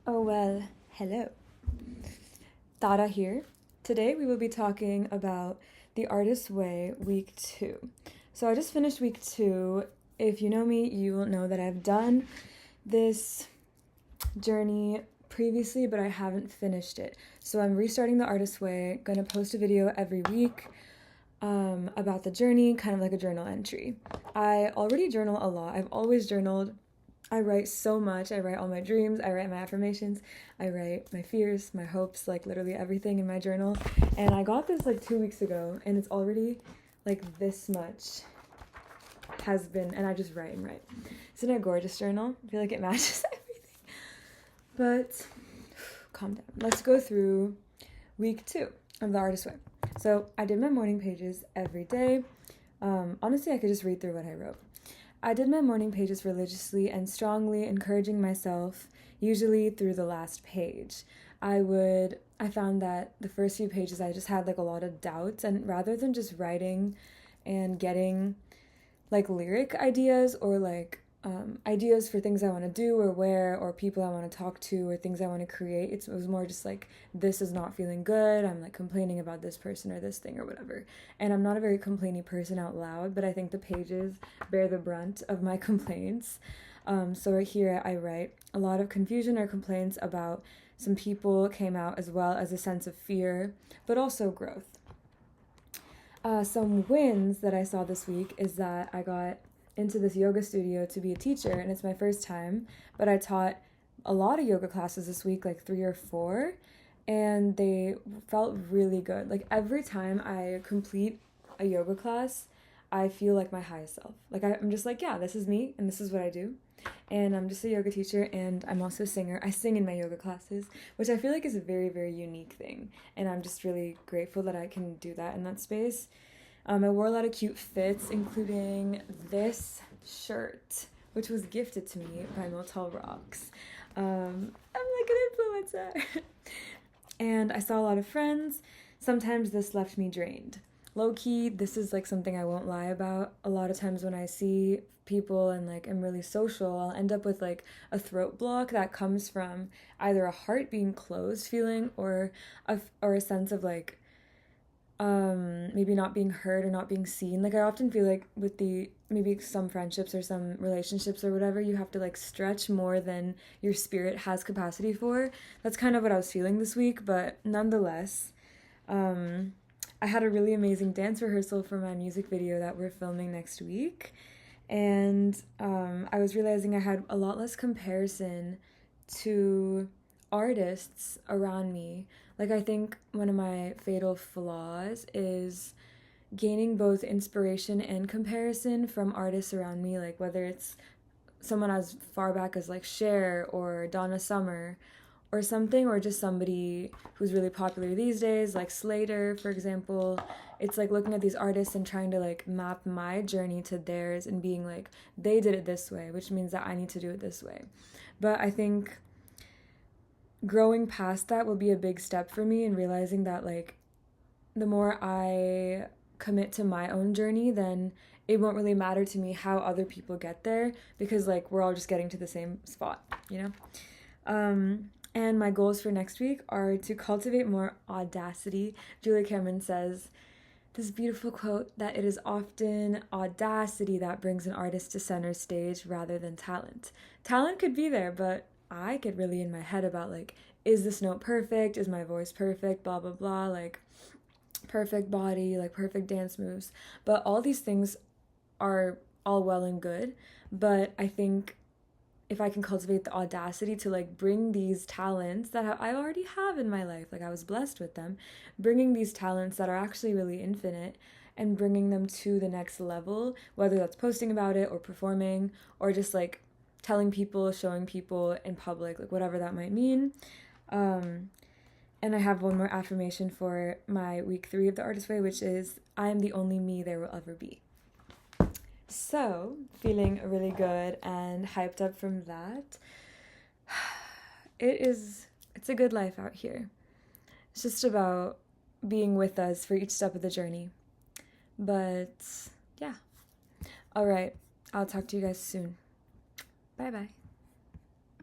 Oh well, hello. Tara here. Today we will be talking about The Artist's Way, week 2. So I just finished week 2. If you know me, you will know that I've done this journey previously, but I haven't finished it. So I'm restarting The Artist's Way, gonna post a video every week about the journey, kind of like a journal entry. I already journal a lot. I've always journaled. I write so much. I write all my dreams, I write my affirmations, I write my fears, my hopes, like literally everything in my journal. And I got this like 2 weeks ago, and it's already like this much has been, and I just write and write. Isn't it a gorgeous journal? I feel like it matches everything. But calm down. Let's go through week 2 of The Artist's Way. So I did my morning pages every day. Honestly, I could just read through what I wrote. I did my morning pages religiously and strongly, encouraging myself, usually through the last page. I found that the first few pages I just had like a lot of doubts, and rather than just writing and getting like lyric ideas or like ideas for things I want to do or wear or people I want to talk to or things I want to create, it was more just like, this is not feeling good, I'm like complaining about this person or this thing or whatever. And I'm not a very complaining person out loud, but I think the pages bear the brunt of my complaints. So right here I write a lot of confusion or complaints about some people came out, as well as a sense of fear, but also growth. Some wins that I saw this week is that I got into this yoga studio to be a teacher, and it's my first time, but I taught a lot of yoga classes this week, like 3 or 4, and they felt really good. Like every time I complete a yoga class, I feel like my highest self. Like I'm just like, yeah, this is me and this is what I do. And I'm just a yoga teacher, and I'm also a singer. I sing in my yoga classes, which I feel like is a very, very unique thing. And I'm just really grateful that I can do that in that space. I wore a lot of cute fits, including this shirt, which was gifted to me by Motel Rocks. I'm like an influencer. And I saw a lot of friends. Sometimes this left me drained. Low-key, this is like something I won't lie about. A lot of times when I see people and like I'm really social, I'll end up with like a throat block that comes from either a heart being closed feeling or a sense of like maybe not being heard or not being seen. Like I often feel like with maybe some friendships or some relationships or whatever, you have to like stretch more than your spirit has capacity for. That's kind of what I was feeling this week, but nonetheless, I had a really amazing dance rehearsal for my music video that we're filming next week, and I was realizing I had a lot less comparison to artists around me. Like I think one of my fatal flaws is gaining both inspiration and comparison from artists around me, like whether it's someone as far back as like Cher or Donna Summer or something, or just somebody who's really popular these days, like Slater, for example. It's like looking at these artists and trying to like map my journey to theirs and being like, they did it this way, which means that I need to do it this way. But I think growing past that will be a big step for me, and realizing that like the more I commit to my own journey, then it won't really matter to me how other people get there, because like we're all just getting to the same spot, you know? And my goals for next week are to cultivate more audacity. Julia Cameron says this beautiful quote that it is often audacity that brings an artist to center stage rather than talent. Talent could be there, but I get really in my head about like, is this note perfect? Is my voice perfect? Blah, blah, blah. Like perfect body, like perfect dance moves. But all these things are all well and good. But I think if I can cultivate the audacity to like bring these talents that I already have in my life, like I was blessed with them, bringing these talents that are actually really infinite and bringing them to the next level, whether that's posting about it or performing or just like telling people, showing people in public, like whatever that might mean. And I have one more affirmation for my week 3 of The Artist's Way, which is, I am the only me there will ever be. So, feeling really good and hyped up from that. It's a good life out here. It's just about being with us for each step of the journey. But yeah. All right. I'll talk to you guys soon. Bye-bye.